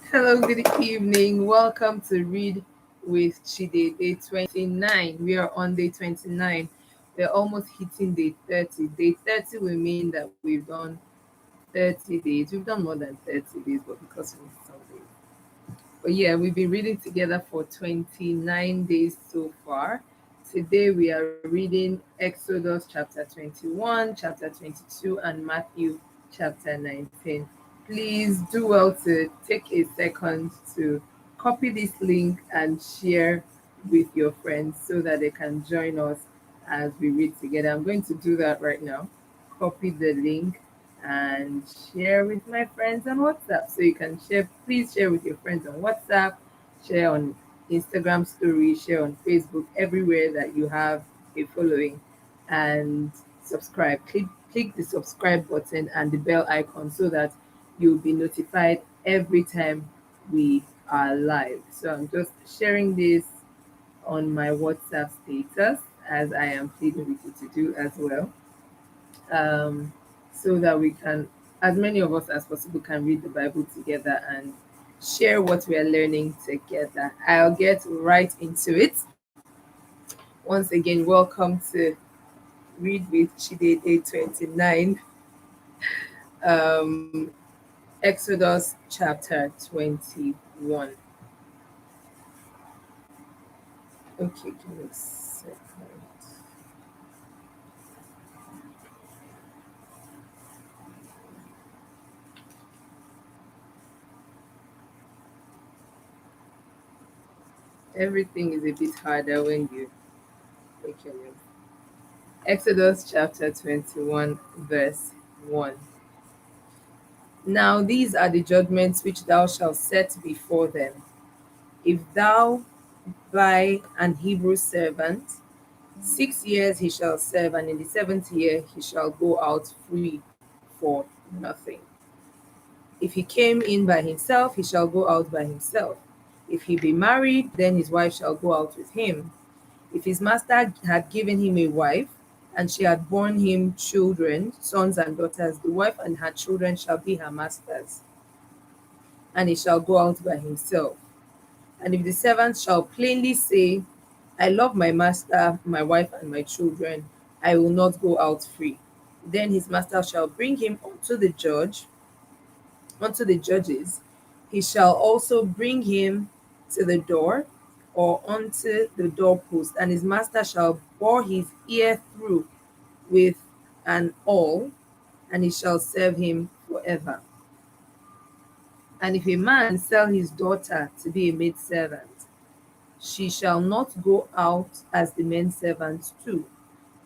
Hello, good evening. Welcome to Read with Chide, day 29. We are on day 29. We're almost hitting day 30. Day 30 will mean that we've done 30 days. We've done more than 30 days, but because we missed some days. But yeah, we've been reading together for 29 days so far. Today we are reading Exodus chapter 21, chapter 22, and Matthew chapter 19. Please do well to take a second to copy this link and share with your friends so that they can join us as we read together. I'm going to do that right now. Copy the link and share with my friends on WhatsApp. So you can share, please share with your friends on WhatsApp, share on Instagram story, share on Facebook, everywhere that you have a following, and subscribe. Click the subscribe button and the bell icon so that you'll be notified every time we are live. So I'm just sharing this on my WhatsApp status as I am pleading with you to do as well, um, so that we can, as many of us as possible, can read the Bible together and share what we are learning together. I'll get right into it. Once again, welcome to Read with Chide Day 29, um, Exodus chapter 21. Okay, give me a second. Everything is a bit harder when you take your name. Exodus chapter 21, verse 1. Now these are the judgments which thou shalt set before them. If thou buy an Hebrew servant, 6 years he shall serve, and in the seventh year he shall go out free for nothing. If he came in by himself, he shall go out by himself. If he be married, then his wife shall go out with him. If his master had given him a wife, and she had borne him children, sons and daughters, the wife and her children shall be her master's, and he shall go out by himself. And if the servant shall plainly say, I love my master, my wife, and my children, I will not go out free, then his master shall bring him unto the judges. He shall also bring him to the door or unto the doorpost, and his master shall bore his ear through with an awl, and he shall serve him forever. And if a man sell his daughter to be a maidservant, she shall not go out as the men servants too.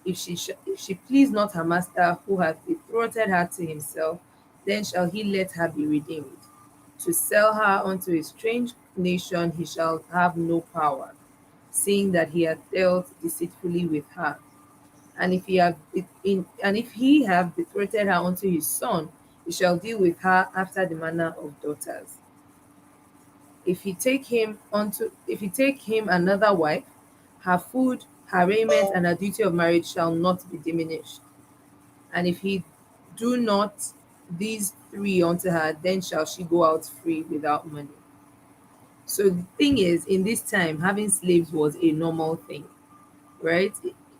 If she please not her master who hath betrothed her to himself, then shall he let her be redeemed. To sell her unto a strange nation he shall have no power, seeing that he hath dealt deceitfully with her. And if he have betrothed her unto his son, he shall deal with her after the manner of daughters. If he take him another wife, her food, her raiment, and her duty of marriage shall not be diminished. And if he do not these three unto her, then shall she go out free without money. So the thing is, in this time, having slaves was a normal thing, right?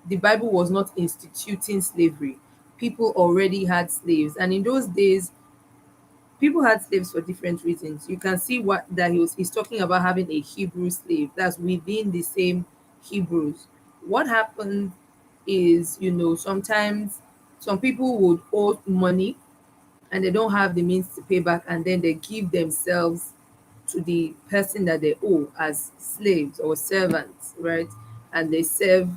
The Bible was not instituting slavery. People already had slaves, and in those days, people had slaves for different reasons. You can see what that he's talking about having a Hebrew slave that's within the same Hebrews. What happened is, sometimes some people would owe money and they don't have the means to pay back, and then they give themselves to the person that they owe as slaves or servants, right? And they serve,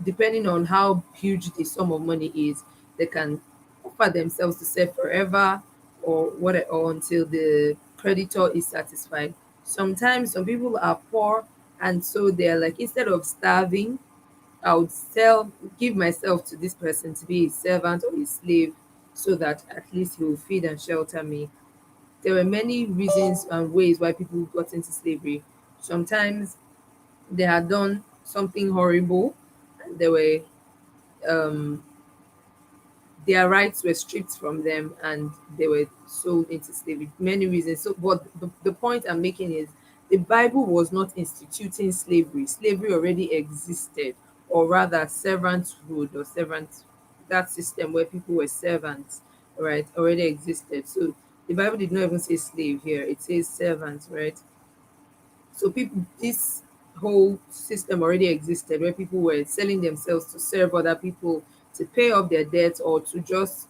depending on how huge the sum of money is, they can offer themselves to serve forever or what, or until the creditor is satisfied. Sometimes some people are poor, and so they're like, instead of starving, I would give myself to this person to be a servant or a slave so that at least he will feed and shelter me. There were many reasons and ways why people got into slavery. Sometimes they had done something horrible and they were um, their rights were stripped from them and they were sold into slavery. Many reasons. So, but the point I'm making is the Bible was not instituting slavery. Slavery already existed, or rather, servanthood or servant, that system where people were servants, right, already existed. So the Bible did not even say slave here, it says servant, right? So people, this whole system already existed where people were selling themselves to serve other people, to pay off their debts, or to just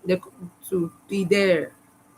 they, to be there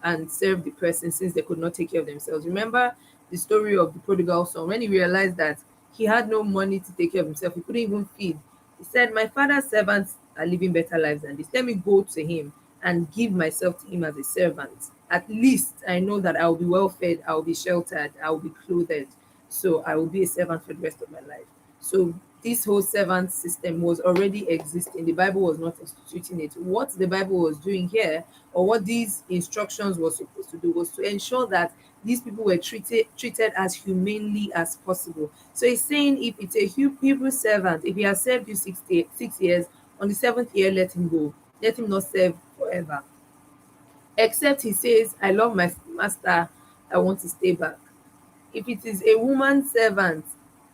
and serve the person since they could not take care of themselves. Remember the story of the prodigal son when he realized that he had no money to take care of himself, he couldn't even feed. He said, "My father's servants are living better lives than this. Let me go to him and give myself to him as a servant. At least I know that I will be well fed, I will be sheltered, I will be clothed. So I will be a servant for the rest of my life." So this whole servant system was already existing. The Bible was not instituting it. What the Bible was doing here, or what these instructions were supposed to do, was to ensure that these people were treated as humanely as possible. So he's saying, if it's a Hebrew servant, if he has served you 6 years, on the seventh year, let him go. Let him not serve forever. Except he says, "I love my master, I want to stay back." If it is a woman servant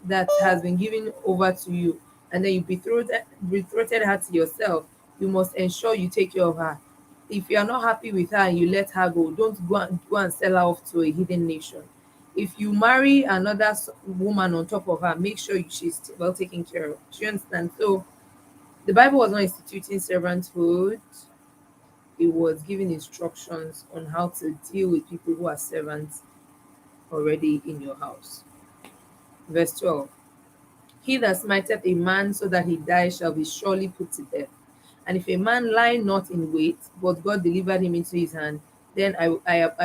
that has been given over to you, and then you betrothed her to yourself, you must ensure you take care of her. If you are not happy with her and you let her go, don't go and sell her off to a hidden nation. If you marry another woman on top of her, make sure she's well taken care of. Do you understand? So the Bible was not instituting servanthood, it was giving instructions on how to deal with people who are servants already in your house. Verse 12. He that smiteth a man so that he die shall be surely put to death. And if a man lie not in wait, but God delivered him into his hand, then I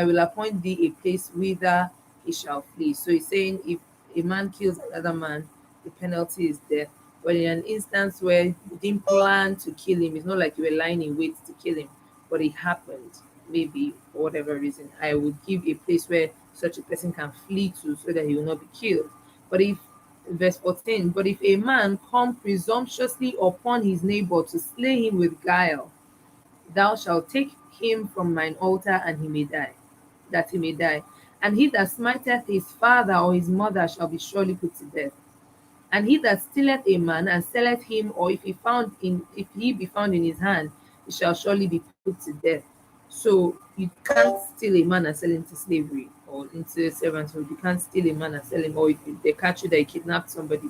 will appoint thee a place whither he shall flee. So he's saying, if a man kills another man, the penalty is death. But in an instance where you didn't plan to kill him, it's not like you were lying in wait to kill him, but it happened, maybe for whatever reason, I would give a place where such a person can flee to so that he will not be killed. But if Verse 14, but if a man come presumptuously upon his neighbor to slay him with guile, thou shalt take him from mine altar, and he may die, that he may die. And he that smiteth his father or his mother shall be surely put to death. And he that stealeth a man and selleth him, or if he be found in his hand, he shall surely be put to death. So you can't steal a man and sell him into slavery or into servanthood. You can't steal a man and sell him, or if they catch you that you kidnapped somebody,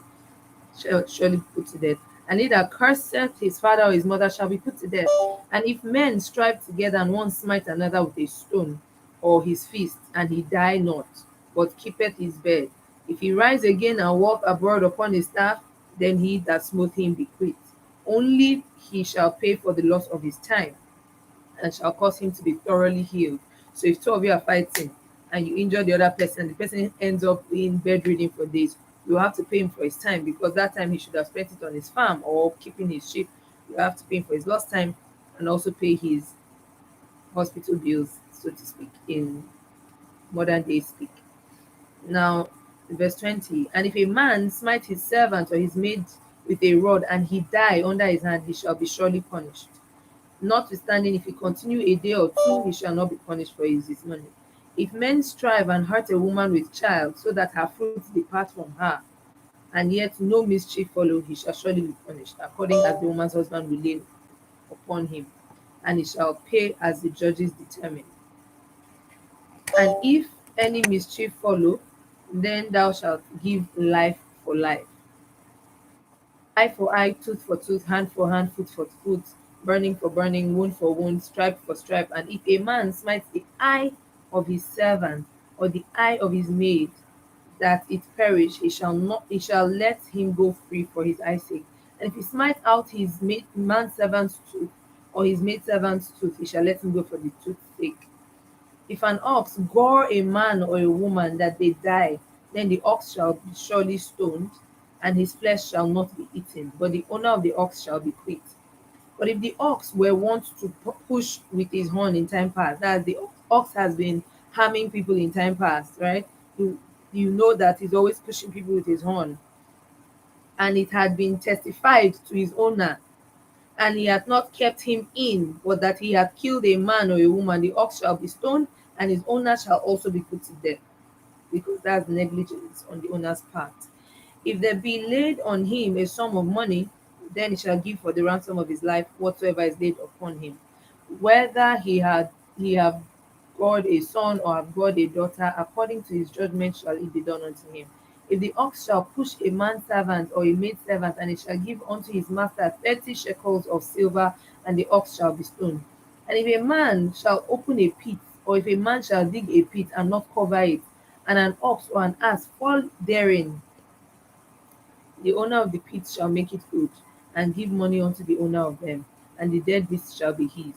shall surely be put to death. And he that curseth his father or his mother shall be put to death. And if men strive together and one smite another with a stone or his fist, and he die not, but keepeth his bed, if he rise again and walk abroad upon his staff, then he that smote him be quit. Only he shall pay for the loss of his time, and shall cause him to be thoroughly healed. So if two of you are fighting and you injure the other person, the person ends up being bedridden for days, you have to pay him for his time, because that time he should have spent it on his farm or keeping his sheep. You have to pay him for his lost time and also pay his hospital bills, so to speak, in modern day speak. Now, verse 20, and if a man smite his servant or his maid with a rod, and he die under his hand, he shall be surely punished. Notwithstanding, if he continue a day or two, he shall not be punished for his money. If men strive and hurt a woman with child, so that her fruit depart from her, and yet no mischief follow, he shall surely be punished, according as the woman's husband will lay upon him, and he shall pay as the judges determine. And if any mischief follow, then thou shalt give life for life, eye for eye, tooth for tooth, hand for hand, foot for foot, burning for burning, wound for wound, stripe for stripe. And if a man smites the eye of his servant or the eye of his maid, that it perish, he shall let him go free for his eye's sake. And if he smite out his manservant's tooth or his maidservant's tooth, he shall let him go for the tooth's sake. If an ox gore a man or a woman that they die, then the ox shall be surely stoned, and his flesh shall not be eaten, but the owner of the ox shall be quit. But if the ox were wont to push with his horn in time past, that the ox has been harming people in time past, right? You know that he's always pushing people with his horn, and it had been testified to his owner and he hath not kept him in, but that he hath killed a man or a woman, the ox shall be stoned, and his owner shall also be put to death, because that's negligence on the owner's part. If there be laid on him a sum of money, then he shall give for the ransom of his life whatsoever is laid upon him. Whether he have God a son or have God a daughter, according to his judgment shall it be done unto him. If the ox shall push a manservant or a maidservant, and he shall give unto his master 30 shekels of silver, and the ox shall be stoned. And if a man shall open a pit, or if a man shall dig a pit and not cover it, and an ox or an ass fall therein, the owner of the pit shall make it good, and give money unto the owner of them, and the dead beast shall be his.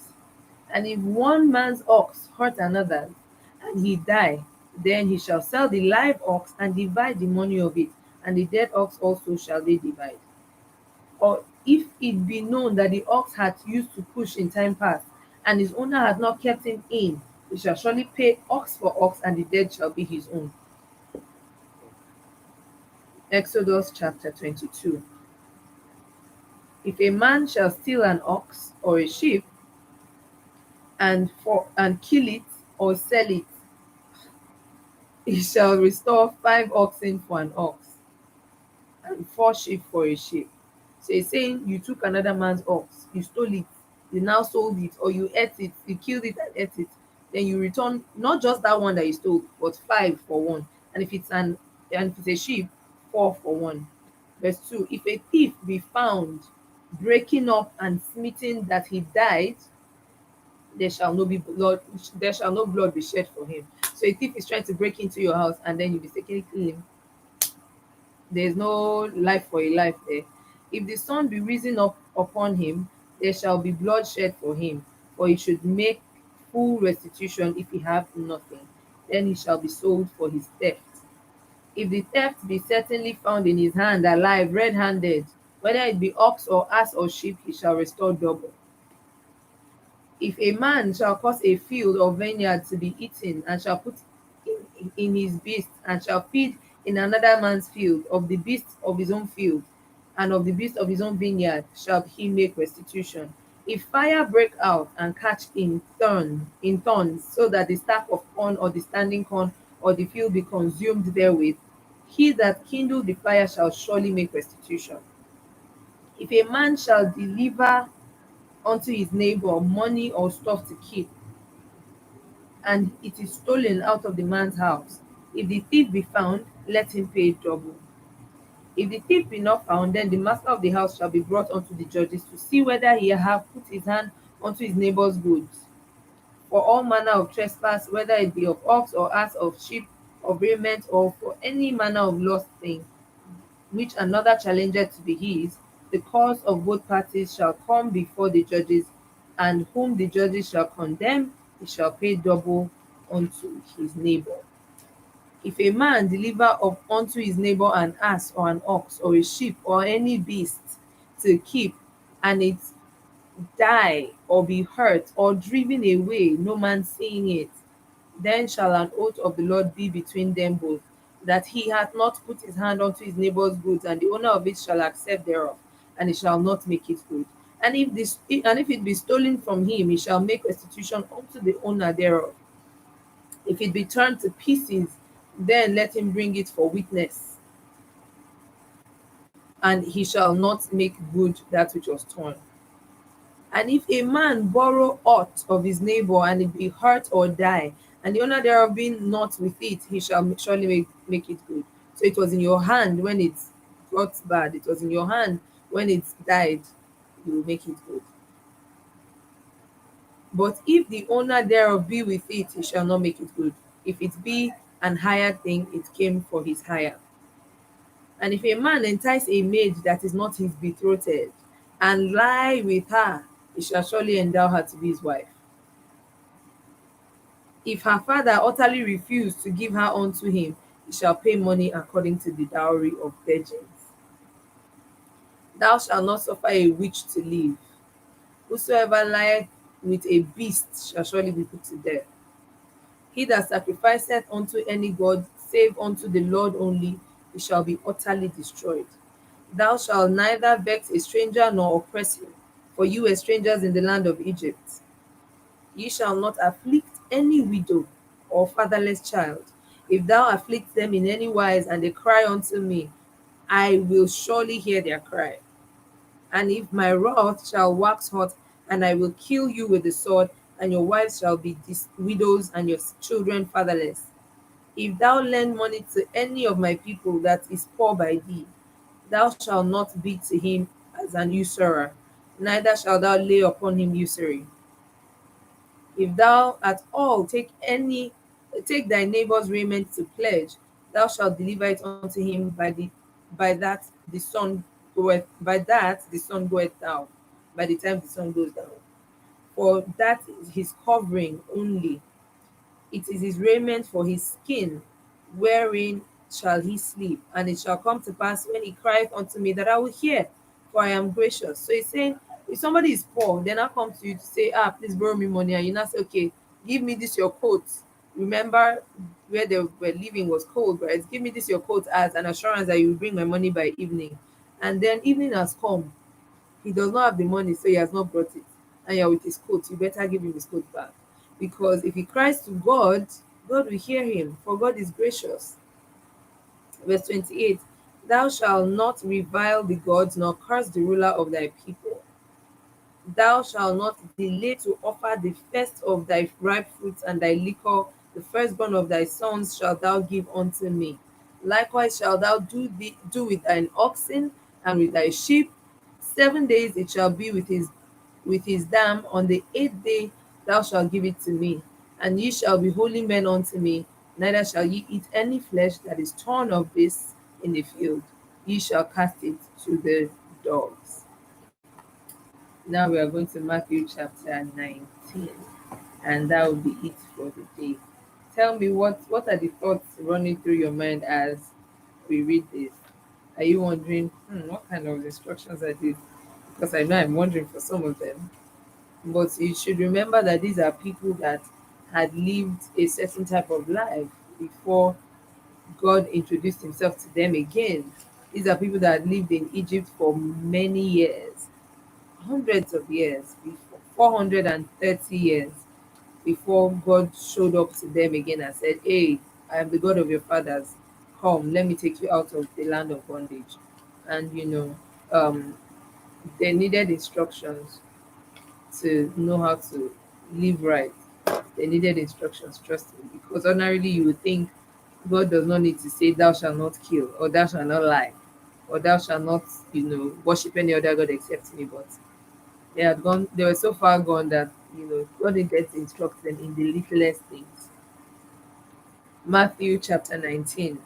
And if one man's ox hurt another, and he die, then he shall sell the live ox and divide the money of it, and the dead ox also shall they divide. Or if it be known that the ox hath used to push in time past, and his owner hath not kept him in, he shall surely pay ox for ox, and the dead shall be his own. Exodus chapter 22. If a man shall steal an ox or a sheep, and kill it or sell it, he shall restore 5 oxen for an ox, and 4 sheep for a sheep. So he's saying you took another man's ox, you stole it, you now sold it, or you ate it, you killed it and ate it. Then you return not just that one that you stole, but 5 for 1. And if it's a sheep, 4 for 1. Verse 2: If a thief be found breaking up and smitten that he died, there shall no blood be shed for him. So a thief is trying to break into your house, and then you mistakenly kill him. There's no life for a life there. If the sun be risen up upon him, there shall be blood shed for him, for he should make full restitution if he have nothing. Then he shall be sold for his theft. If the theft be certainly found in his hand alive, red-handed, whether it be ox or ass or sheep, he shall restore double. If a man shall cause a field or vineyard to be eaten, and shall put in his beast, and shall feed in another man's field, of the beasts of his own field, and of the beast of his own vineyard, shall he make restitution. If fire break out and catch in thorns, so that the stack of corn or the standing corn or the field be consumed therewith, he that kindled the fire shall surely make restitution. If a man shall deliver unto his neighbor money or stuff to keep, and it is stolen out of the man's house, if the thief be found, let him pay double. If the thief be not found, then the master of the house shall be brought unto the judges, to see whether he have put his hand unto his neighbor's goods. For all manner of trespass, whether it be of ox or ass, of sheep, of raiment, or for any manner of lost thing, which another challengeth to be his, the cause of both parties shall come before the judges, and whom the judges shall condemn, he shall pay double unto his neighbor. If a man deliver up unto his neighbor an ass or an ox or a sheep or any beast to keep, and it die or be hurt or driven away, no man seeing it, then shall an oath of the Lord be between them both, that he hath not put his hand unto his neighbor's goods, and the owner of it shall accept thereof, and he shall not make it good. And if it be stolen from him, he shall make restitution unto the owner thereof. If it be turned to pieces, then let him bring it for witness, and he shall not make good that which was torn. And if a man borrow aught of his neighbor, and it be hurt or die, and the owner thereof being not with it, he shall surely make it good. So it was in your hand when it got bad, it was in your hand when it died, you will make it good. But if the owner thereof be with it, he shall not make it good. If it be an hired thing, it came for his hire. And if a man entice a maid that is not his betrothed, and lie with her, he shall surely endow her to be his wife. If her father utterly refuse to give her unto him, he shall pay money according to the dowry of virgins. Thou shalt not suffer a witch to live. Whosoever lieth with a beast shall surely be put to death. He that sacrificeth unto any god, save unto the Lord only, he shall be utterly destroyed. Thou shalt neither vex a stranger nor oppress him, For you were strangers in the land of Egypt. Ye shall not afflict any widow or fatherless child. If thou afflict them in any wise, and they cry unto me, I will surely hear their cry. And if my wrath shall wax hot, and I will kill you with the sword, and your wives shall be widows, and your children fatherless. If thou lend money to any of my people that is poor by thee, thou shalt not be to him as an usurer, neither shalt thou lay upon him usury. If thou at all take thy neighbor's raiment to pledge, thou shalt deliver it unto him by that the sun goeth down, by the time the sun goes down. For that is his covering only, it is his raiment for his skin, wherein shall he sleep. And it shall come to pass when he crieth unto me that I will hear, for I am gracious. So he's saying, if somebody is poor, then I come to you to say, please borrow me money. And you now say, okay, give me this your coat. Remember where they were living was cold, right? Give me this your coat as an assurance that you will bring my money by evening. And then evening has come. He does not have the money, so he has not brought it. And you're with his coat, you better give him his coat back. Because if he cries to God, God will hear him, for God is gracious. Verse 28, thou shalt not revile the gods, nor curse the ruler of thy people. Thou shalt not delay to offer the first of thy ripe fruits and thy liquor, the firstborn of thy sons shalt thou give unto me. Likewise shalt thou do with thine oxen and with thy sheep. 7 days it shall be with his dam. On the 8th day thou shalt give it to me. And ye shall be holy men unto me, neither shall ye eat any flesh that is torn of beasts in the field. Ye shall cast it to the dogs. Now we are going to Matthew chapter 19, and that will be it for the day. Tell me what are the thoughts running through your mind as we read this? Are you wondering, what kind of instructions are these? Because I know I'm wondering for some of them. But you should remember that these are people that had lived a certain type of life before God introduced himself to them again. These are people that had lived in Egypt for many years, hundreds of years, before 430 years before God showed up to them again and said, hey, I am the God of your fathers. Come, let me take you out of the land of bondage. And they needed instructions to know how to live right. They needed instructions, trust me. Because ordinarily you would think God does not need to say, thou shalt not kill, or thou shalt not lie, or thou shalt not, worship any other God except me. But they were so far gone that, God needed to instruct them in the littlest things. Matthew chapter 19.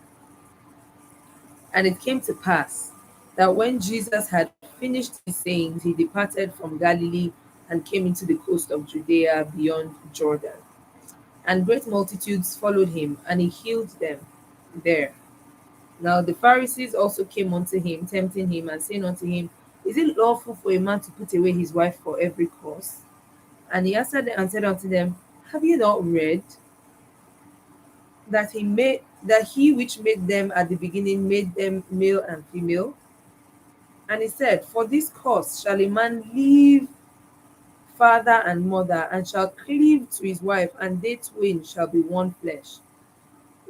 And it came to pass that when Jesus had finished these sayings, he departed from Galilee and came into the coast of Judea beyond Jordan. And great multitudes followed him, and he healed them there. Now the Pharisees also came unto him, tempting him, and saying unto him, is it lawful for a man to put away his wife for every cause? And he answered them and said unto them, have you not read that he which made them at the beginning made them male and female? And he said, for this cause shall a man leave father and mother, and shall cleave to his wife, and they twain shall be one flesh.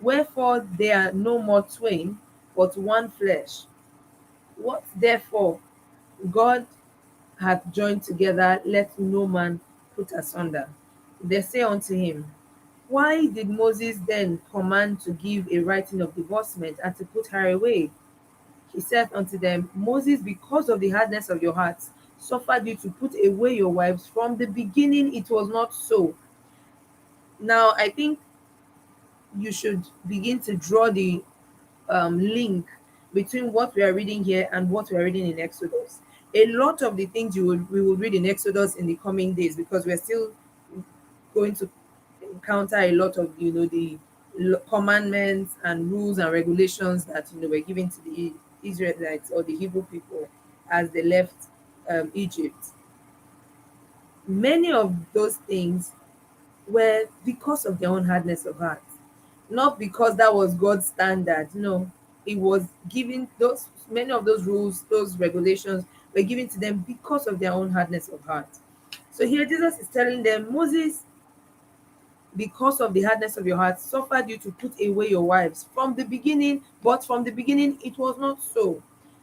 Wherefore they are no more twain, but one flesh. What therefore God hath joined together, let no man put asunder. They say unto him, why did Moses then command to give a writing of divorcement, and to put her away? He said unto them, Moses, because of the hardness of your hearts, suffered you to put away your wives. From the beginning it was not so. Now I think you should begin to draw the link between what we are reading here and what we are reading in Exodus. A lot of the things we will read in Exodus in the coming days, because we're still going to encounter a lot of the commandments and rules and regulations that were given to the Israelites or the Hebrew people as they left Egypt. Many of those things were because of their own hardness of heart, not because that was God's standard. No, it was giving those many of those rules, those regulations were given to them because of their own hardness of heart. So here Jesus is telling them, Moses, because of the hardness of your heart, suffered you to put away your wives from the beginning, but from the beginning it was not so.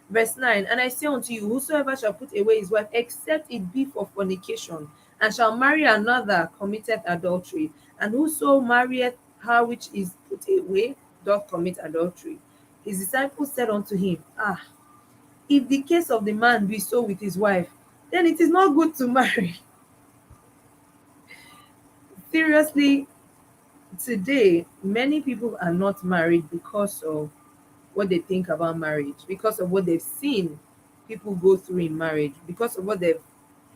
Verse 9, and I say unto you, whosoever shall put away his wife, except it be for fornication, and shall marry another, committeth adultery. And whoso marrieth her which is put away, doth commit adultery. His disciples said unto him, Ah, if the case of the man be so with his wife, then it is not good to marry. Seriously, today, many people are not married because of what they think about marriage, because of what they've seen people go through in marriage, because of what they've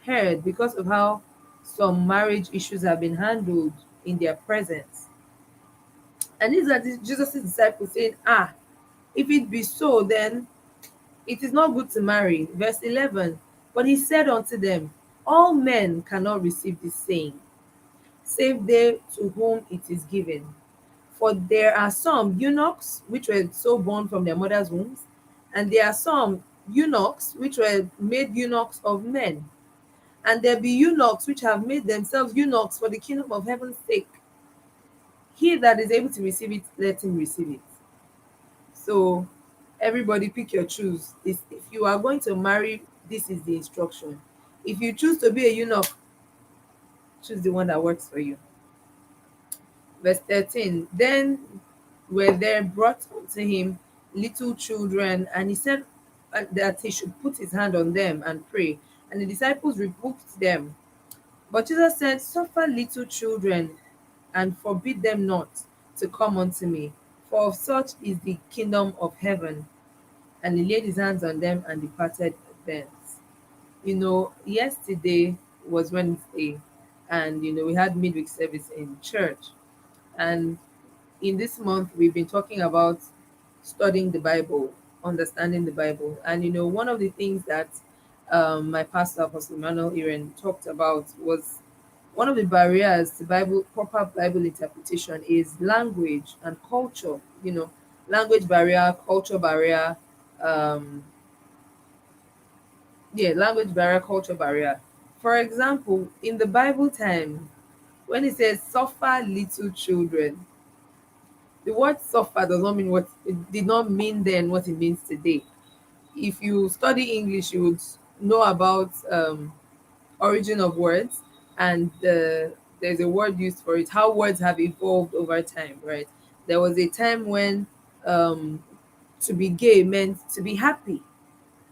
heard, because of how some marriage issues have been handled in their presence. And these are Jesus' disciples saying, Ah, if it be so, then it is not good to marry. Verse 11, but he said unto them, all men cannot receive this saying, save they to whom it is given. For there are some eunuchs which were so born from their mother's wombs, and there are some eunuchs which were made eunuchs of men. And there be eunuchs which have made themselves eunuchs for the kingdom of heaven's sake. He that is able to receive it, let him receive it. So everybody pick your choose. If you are going to marry, this is the instruction. If you choose to be a eunuch, choose the one that works for you. Verse 13, then were there brought unto him little children, and he said that he should put his hand on them and pray. And the disciples rebuked them. But Jesus said, suffer little children and forbid them not to come unto me, for of such is the kingdom of heaven. And he laid his hands on them and departed thence. Yesterday was Wednesday, and we had midweek service in church. And in this month, we've been talking about studying the Bible, understanding the Bible. And one of the things that my pastor, Apostle Emmanuel Iren, talked about was one of the barriers to proper Bible interpretation is language and culture. Language barrier, culture barrier, um, language barrier, culture barrier. For example, in the Bible time, when it says suffer little children, the word suffer does not mean what it did not mean then what it means today. If you study English, you would know about origin of words, and there's a word used for it, how words have evolved over time, right? There was a time when um, to be gay meant to be happy.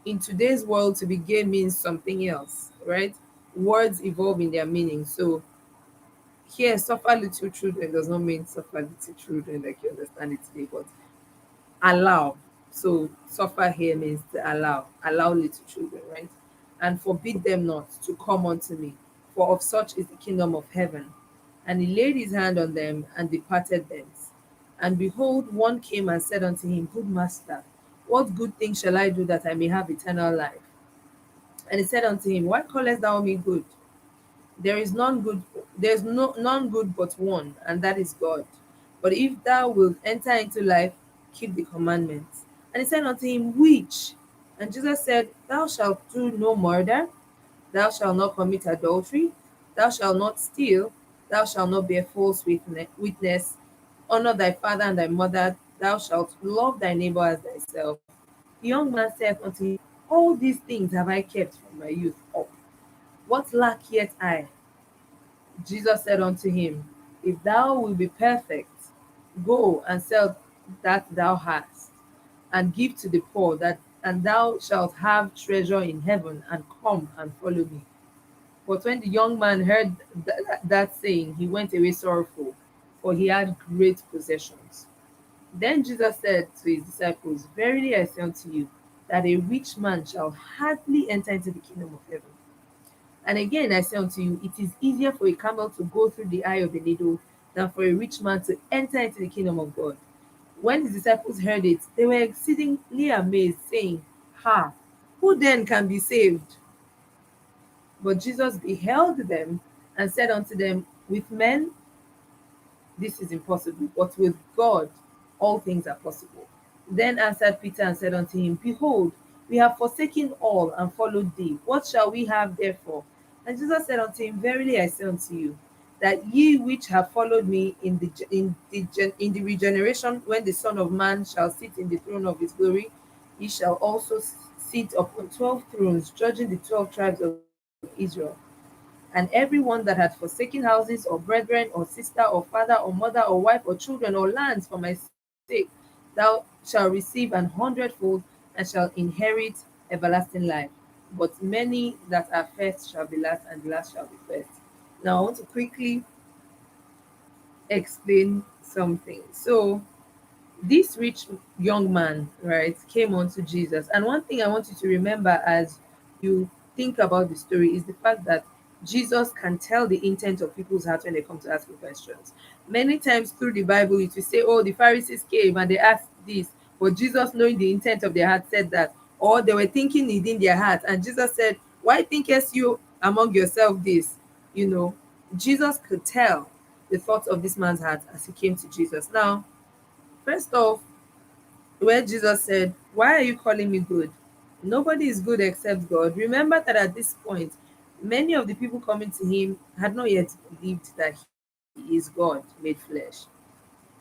In today's world, to be gay means something else, right? Words evolve in their meaning. So here, suffer little children does not mean suffer little children like you understand it today, but allow. So suffer here means to allow little children, right? And forbid them not to come unto me, for of such is the kingdom of heaven. And he laid his hand on them and departed thence. And behold, one came and said unto him, Good master, what good thing shall I do that I may have eternal life? And he said unto him, Why callest thou me good? There is none good but one, and that is God. But if thou wilt enter into life, keep the commandments. And he said unto him, Which? And Jesus said, Thou shalt do no murder, thou shalt not commit adultery, thou shalt not steal, thou shalt not bear false witness, honor thy father and thy mother, thou shalt love thy neighbor as thyself. The young man said unto him, All these things have I kept from my youth up. What lack yet I? Jesus said unto him, If thou wilt be perfect, go and sell that thou hast, and give to the poor, and thou shalt have treasure in heaven, and come and follow me. But when the young man heard that saying, he went away sorrowful, for he had great possessions. Then Jesus said to his disciples, Verily I say unto you, that a rich man shall hardly enter into the kingdom of heaven. And again, I say unto you, it is easier for a camel to go through the eye of a needle than for a rich man to enter into the kingdom of God. When his disciples heard it, they were exceedingly amazed, saying, Ha, who then can be saved? But Jesus beheld them and said unto them, With men this is impossible, but with God all things are possible. Then answered Peter and said unto him, Behold, We have forsaken all and followed thee. What shall we have therefore? And Jesus said unto him, Verily I say unto you, that ye which have followed me in the regeneration, when the Son of Man shall sit in the throne of his glory, ye shall also sit upon 12 thrones, judging the 12 tribes of Israel. And everyone that hath forsaken houses, or brethren, or sister, or father, or mother, or wife, or children, or lands for my sake, thou shalt receive an hundredfold, and shall inherit everlasting life. But many that are first shall be last, and the last shall be first. Now I want to quickly explain something. So this rich young man, right, came unto Jesus. And one thing I want you to remember as you think about the story is the fact that Jesus can tell the intent of people's hearts when they come to ask him questions. Many times through the Bible, it will say, oh, the Pharisees came and they asked this, but Jesus, knowing the intent of their heart, said that, or they were thinking within their heart. And Jesus said, why thinkest you among yourself this? You know, Jesus could tell the thoughts of this man's heart as he came to Jesus. Now, first off, where Jesus said, why are you calling me good? Nobody is good except God. Remember that at this point, many of the people coming to him had not yet believed that he is God made flesh.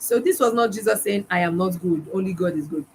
So this was not Jesus saying, I am not good, only God is good.